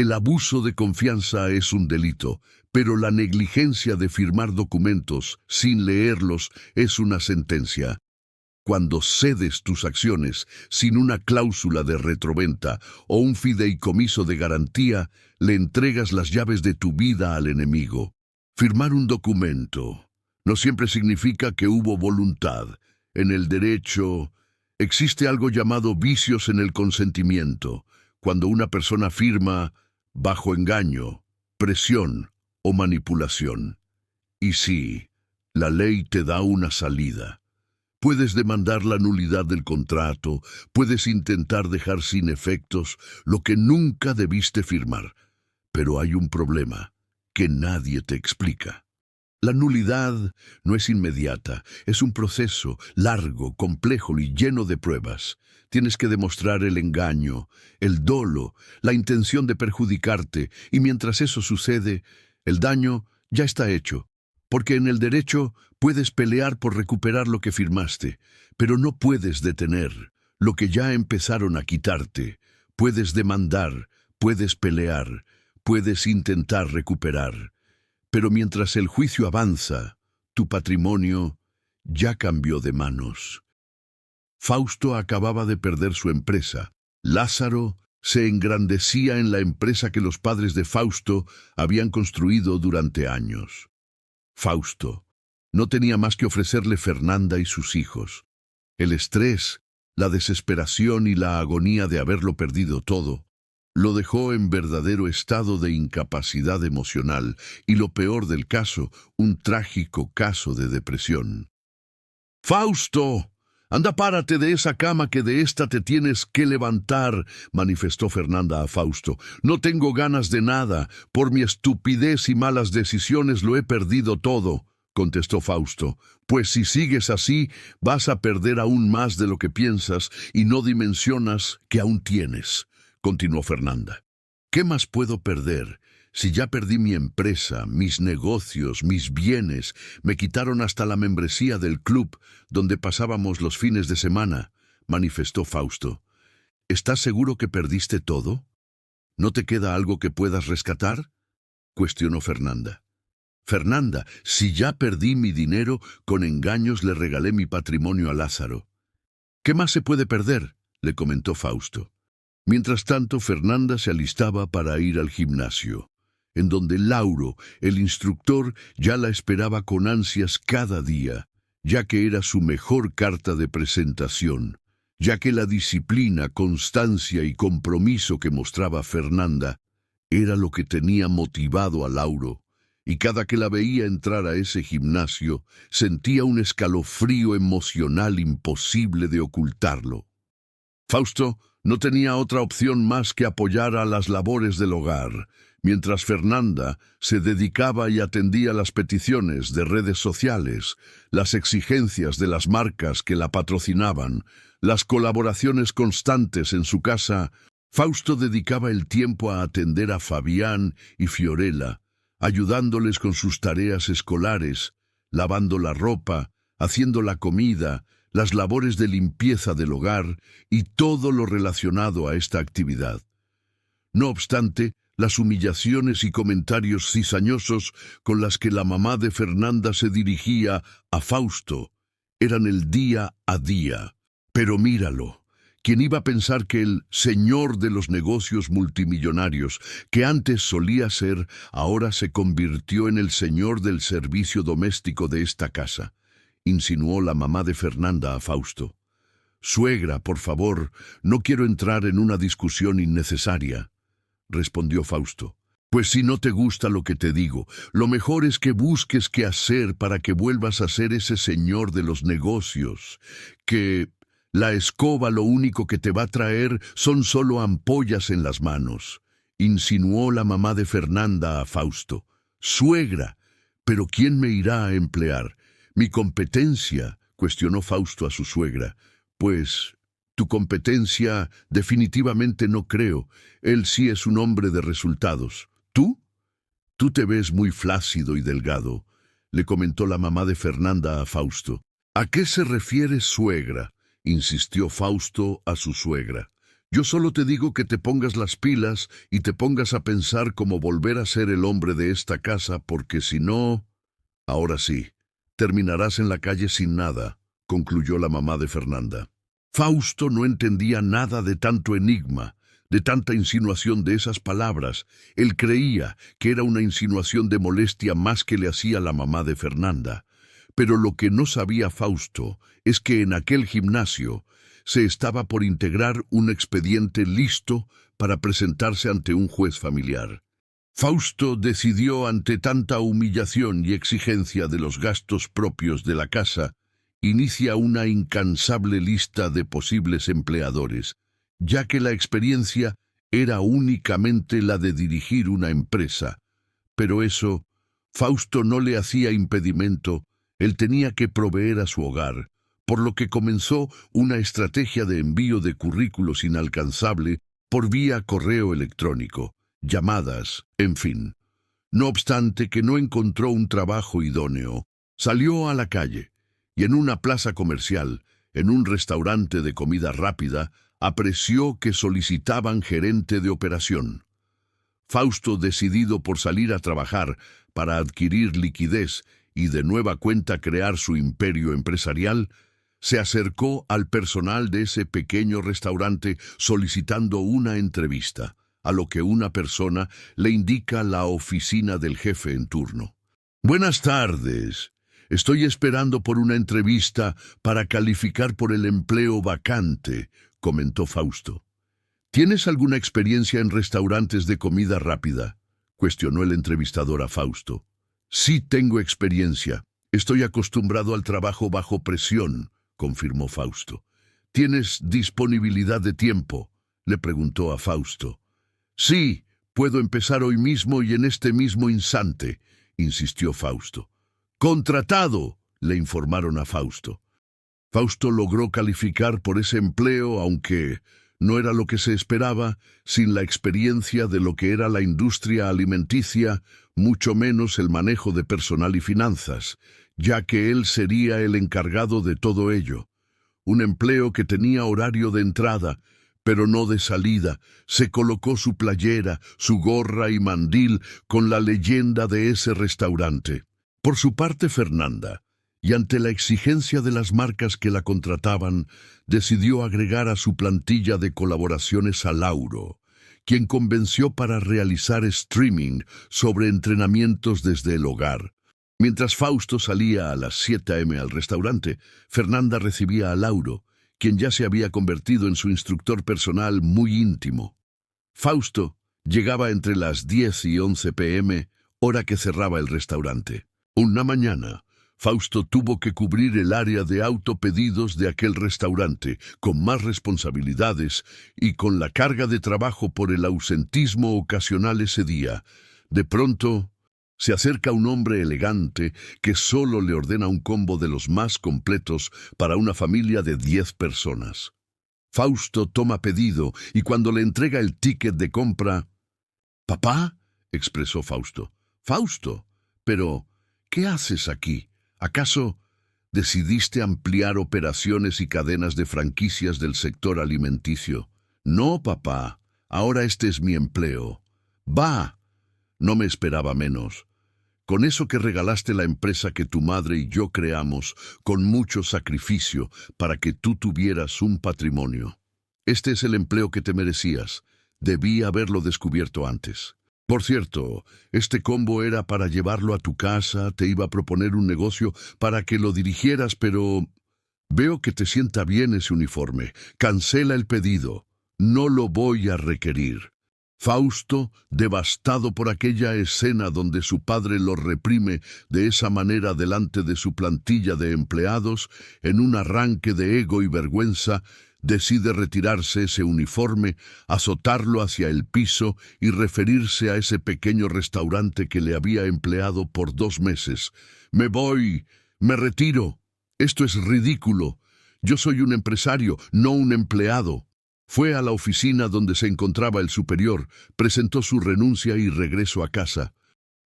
El abuso de confianza es un delito, pero la negligencia de firmar documentos sin leerlos es una sentencia. Cuando cedes tus acciones sin una cláusula de retroventa o un fideicomiso de garantía, le entregas las llaves de tu vida al enemigo. Firmar un documento no siempre significa que hubo voluntad. En el derecho existe algo llamado vicios en el consentimiento, cuando una persona firma bajo engaño, presión o manipulación. Y sí, la ley te da una salida. Puedes demandar la nulidad del contrato, puedes intentar dejar sin efectos lo que nunca debiste firmar. Pero hay un problema que nadie te explica. La nulidad no es inmediata, es un proceso largo, complejo y lleno de pruebas. Tienes que demostrar el engaño, el dolo, la intención de perjudicarte, y mientras eso sucede, el daño ya está hecho. Porque en el derecho puedes pelear por recuperar lo que firmaste, pero no puedes detener lo que ya empezaron a quitarte. Puedes demandar, puedes pelear, puedes intentar recuperar. Pero mientras el juicio avanza, tu patrimonio ya cambió de manos. Fausto acababa de perder su empresa. Lázaro se engrandecía en la empresa que los padres de Fausto habían construido durante años. Fausto no tenía más que ofrecerle Fernanda y sus hijos. El estrés, la desesperación y la agonía de haberlo perdido todo lo dejó en verdadero estado de incapacidad emocional y, lo peor del caso, un trágico caso de depresión. «¡Fausto! Anda, párate de esa cama, que de esta te tienes que levantar», manifestó Fernanda a Fausto. «No tengo ganas de nada. Por mi estupidez y malas decisiones lo he perdido todo», contestó Fausto. «Pues si sigues así, vas a perder aún más de lo que piensas y no dimensionas que aún tienes», continuó Fernanda. «¿Qué más puedo perder? Si ya perdí mi empresa, mis negocios, mis bienes, me quitaron hasta la membresía del club donde pasábamos los fines de semana», manifestó Fausto. «¿Estás seguro que perdiste todo? ¿No te queda algo que puedas rescatar?», cuestionó Fernanda. «Fernanda, si ya perdí mi dinero, con engaños le regalé mi patrimonio a Lázaro». «¿Qué más se puede perder?», le comentó Fausto. Mientras tanto, Fernanda se alistaba para ir al gimnasio, en donde Lauro, el instructor, ya la esperaba con ansias cada día, ya que era su mejor carta de presentación, ya que la disciplina, constancia y compromiso que mostraba Fernanda era lo que tenía motivado a Lauro, y cada que la veía entrar a ese gimnasio sentía un escalofrío emocional imposible de ocultarlo. Fausto no tenía otra opción más que apoyar a las labores del hogar, mientras Fernanda se dedicaba y atendía las peticiones de redes sociales, las exigencias de las marcas que la patrocinaban, las colaboraciones constantes en su casa. Fausto dedicaba el tiempo a atender a Fabián y Fiorella, ayudándoles con sus tareas escolares, lavando la ropa, haciendo la comida, las labores de limpieza del hogar y todo lo relacionado a esta actividad. No obstante, las humillaciones y comentarios cizañosos con las que la mamá de Fernanda se dirigía a Fausto eran el día a día. Pero míralo, ¿quién iba a pensar que el señor de los negocios multimillonarios, que antes solía ser, ahora se convirtió en el señor del servicio doméstico de esta casa?, insinuó la mamá de Fernanda a Fausto. «Suegra, por favor, no quiero entrar en una discusión innecesaria», respondió Fausto. «Pues si no te gusta lo que te digo, lo mejor es que busques qué hacer para que vuelvas a ser ese señor de los negocios, que la escoba lo único que te va a traer son solo ampollas en las manos», insinuó la mamá de Fernanda a Fausto. «Suegra, ¿pero quién me irá a emplear? ¿Mi competencia?», cuestionó Fausto a su suegra. «Pues, tu competencia definitivamente no creo. Él sí es un hombre de resultados. ¿Tú? Tú te ves muy flácido y delgado», le comentó la mamá de Fernanda a Fausto. «¿A qué se refiere, suegra?», insistió Fausto a su suegra. Yo solo te digo que te pongas las pilas y te pongas a pensar cómo volver a ser el hombre de esta casa, porque si no... Ahora sí, terminarás en la calle sin nada, concluyó la mamá de Fernanda. Fausto no entendía nada de tanto enigma, de tanta insinuación de esas palabras. Él creía que era una insinuación de molestia más que le hacía la mamá de Fernanda. Pero lo que no sabía Fausto es que en aquel gimnasio se estaba por integrar un expediente listo para presentarse ante un juez familiar. Fausto decidió, ante tanta humillación y exigencia de los gastos propios de la casa, inicia una incansable lista de posibles empleadores, ya que la experiencia era únicamente la de dirigir una empresa. Pero eso, Fausto no le hacía impedimento. Él tenía que proveer a su hogar, por lo que comenzó una estrategia de envío de currículos inalcanzable por vía correo electrónico, llamadas, en fin. No obstante que no encontró un trabajo idóneo, salió a la calle y en una plaza comercial, en un restaurante de comida rápida, apreció que solicitaban gerente de operación. Fausto, decidido por salir a trabajar para adquirir liquidez y de nueva cuenta crear su imperio empresarial, se acercó al personal de ese pequeño restaurante solicitando una entrevista, a lo que una persona le indica la oficina del jefe en turno. Buenas tardes. Estoy esperando por una entrevista para calificar por el empleo vacante, comentó Fausto. ¿Tienes alguna experiencia en restaurantes de comida rápida?, cuestionó el entrevistador a Fausto. Sí, tengo experiencia. Estoy acostumbrado al trabajo bajo presión, confirmó Fausto. ¿Tienes disponibilidad de tiempo?, le preguntó a Fausto. Sí, puedo empezar hoy mismo y en este mismo instante, insistió Fausto. ¡Contratado!, le informaron a Fausto. Fausto logró calificar por ese empleo, aunque no era lo que se esperaba, sin la experiencia de lo que era la industria alimenticia, mucho menos el manejo de personal y finanzas, ya que él sería el encargado de todo ello. Un empleo que tenía horario de entrada, pero no de salida. Se colocó su playera, su gorra y mandil con la leyenda de ese restaurante. Por su parte, Fernanda, y ante la exigencia de las marcas que la contrataban, decidió agregar a su plantilla de colaboraciones a Lauro, quien convenció para realizar streaming sobre entrenamientos desde el hogar. Mientras Fausto salía a las 7 a.m. al restaurante, Fernanda recibía a Lauro, quien ya se había convertido en su instructor personal muy íntimo. Fausto llegaba entre las 10 y 11 p.m., hora que cerraba el restaurante. Una mañana, Fausto tuvo que cubrir el área de autopedidos de aquel restaurante, con más responsabilidades y con la carga de trabajo por el ausentismo ocasional ese día. De pronto, se acerca un hombre elegante que solo le ordena un combo de los más completos para una familia de 10 personas. Fausto toma pedido y cuando le entrega el ticket de compra... «¿Papá?», expresó Fausto. «Fausto, pero ¿qué haces aquí? ¿Acaso decidiste ampliar operaciones y cadenas de franquicias del sector alimenticio?» «No, papá, ahora este es mi empleo». «Va». No me esperaba menos. Con eso que regalaste la empresa que tu madre y yo creamos con mucho sacrificio para que tú tuvieras un patrimonio. Este es el empleo que te merecías. Debí haberlo descubierto antes. Por cierto, este combo era para llevarlo a tu casa, te iba a proponer un negocio para que lo dirigieras, pero veo que te sienta bien ese uniforme. Cancela el pedido. No lo voy a requerir». Fausto, devastado por aquella escena donde su padre lo reprime de esa manera delante de su plantilla de empleados, en un arranque de ego y vergüenza, decide retirarse ese uniforme, azotarlo hacia el piso y referirse a ese pequeño restaurante que le había empleado por 2 meses. «Me voy, me retiro. Esto es ridículo. Yo soy un empresario, no un empleado». Fue a la oficina donde se encontraba el superior, presentó su renuncia y regreso a casa.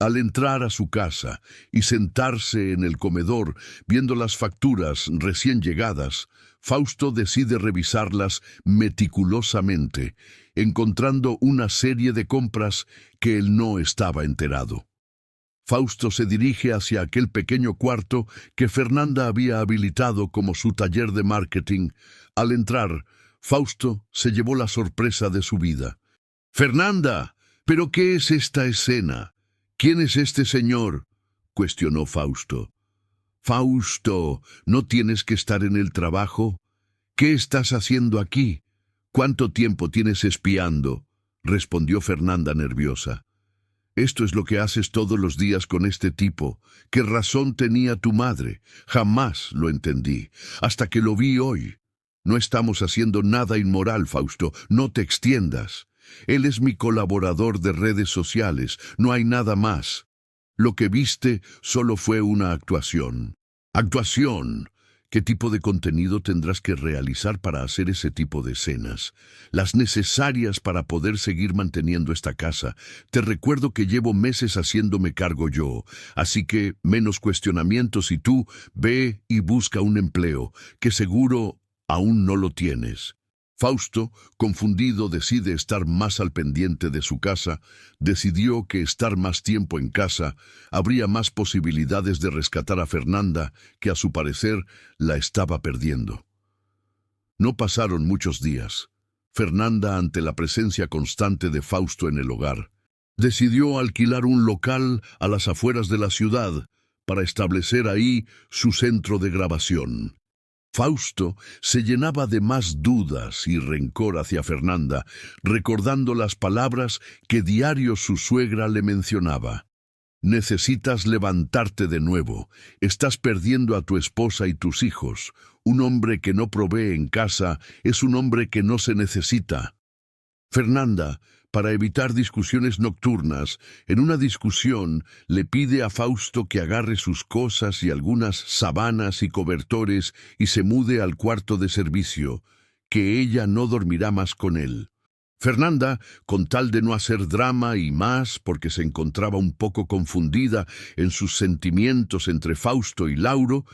Al entrar a su casa y sentarse en el comedor, viendo las facturas recién llegadas, Fausto decide revisarlas meticulosamente, encontrando una serie de compras que él no estaba enterado. Fausto se dirige hacia aquel pequeño cuarto que Fernanda había habilitado como su taller de marketing. Al entrar, Fausto se llevó la sorpresa de su vida. «¡Fernanda! ¿Pero qué es esta escena? ¿Quién es este señor?», cuestionó Fausto. «Fausto, ¿no tienes que estar en el trabajo? ¿Qué estás haciendo aquí? ¿Cuánto tiempo tienes espiando?», respondió Fernanda nerviosa. «Esto es lo que haces todos los días con este tipo. ¿Qué razón tenía tu madre? Jamás lo entendí, hasta que lo vi hoy. No estamos haciendo nada inmoral, Fausto, no te extiendas. Él es mi colaborador de redes sociales, no hay nada más. Lo que viste solo fue una actuación». «¿Actuación? ¿Qué tipo de contenido tendrás que realizar para hacer ese tipo de escenas? Las necesarias para poder seguir manteniendo esta casa. Te recuerdo que llevo meses haciéndome cargo yo, así que menos cuestionamientos y tú ve y busca un empleo, que seguro aún no lo tienes». Fausto, confundido, decide estar más al pendiente de su casa. Decidió que estar más tiempo en casa habría más posibilidades de rescatar a Fernanda, que a su parecer la estaba perdiendo. No pasaron muchos días. Fernanda, ante la presencia constante de Fausto en el hogar, decidió alquilar un local a las afueras de la ciudad para establecer ahí su centro de grabación. Fausto se llenaba de más dudas y rencor hacia Fernanda, recordando las palabras que diario su suegra le mencionaba. «Necesitas levantarte de nuevo. Estás perdiendo a tu esposa y tus hijos. Un hombre que no provee en casa es un hombre que no se necesita». Fernanda, para evitar discusiones nocturnas, en una discusión le pide a Fausto que agarre sus cosas y algunas sábanas y cobertores y se mude al cuarto de servicio, que ella no dormirá más con él. Fernanda, con tal de no hacer drama y más porque se encontraba un poco confundida en sus sentimientos entre Fausto y Lauro,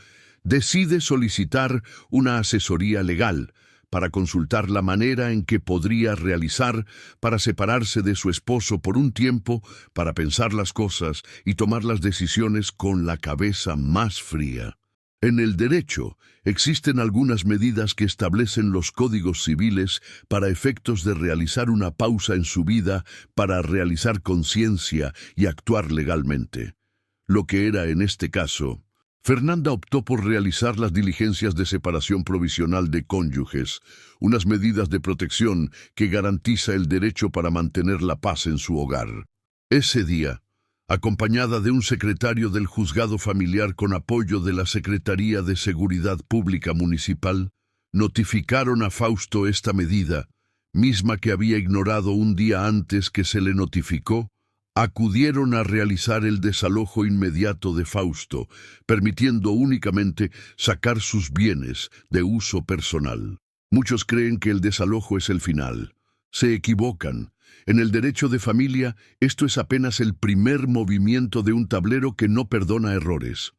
decide solicitar una asesoría legal para consultar la manera en que podría realizar para separarse de su esposo por un tiempo, para pensar las cosas y tomar las decisiones con la cabeza más fría. En el derecho existen algunas medidas que establecen los códigos civiles para efectos de realizar una pausa en su vida para realizar conciencia y actuar legalmente. Lo que era en este caso, Fernanda optó por realizar las diligencias de separación provisional de cónyuges, unas medidas de protección que garantiza el derecho para mantener la paz en su hogar. Ese día, acompañada de un secretario del juzgado familiar con apoyo de la Secretaría de Seguridad Pública Municipal, notificaron a Fausto esta medida, misma que había ignorado un día antes que se le notificó. Acudieron a realizar el desalojo inmediato de Fausto, permitiendo únicamente sacar sus bienes de uso personal. Muchos creen que el desalojo es el final. Se equivocan. En el derecho de familia, esto es apenas el primer movimiento de un tablero que no perdona errores.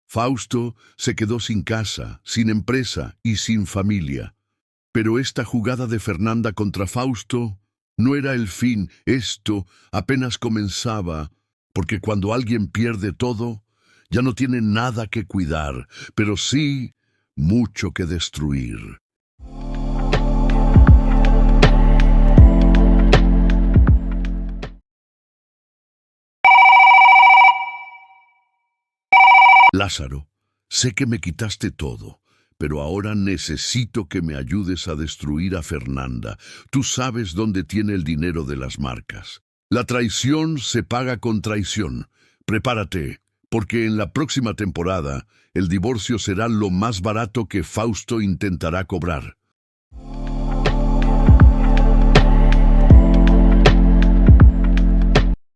Fausto se quedó sin casa, sin empresa y sin familia. Pero esta jugada de Fernanda contra Fausto no era el fin, esto apenas comenzaba, porque cuando alguien pierde todo, ya no tiene nada que cuidar, pero sí mucho que destruir. Lázaro, sé que me quitaste todo, pero ahora necesito que me ayudes a destruir a Fernanda. Tú sabes dónde tiene el dinero de las marcas. La traición se paga con traición. Prepárate, porque en la próxima temporada el divorcio será lo más barato que Fausto intentará cobrar.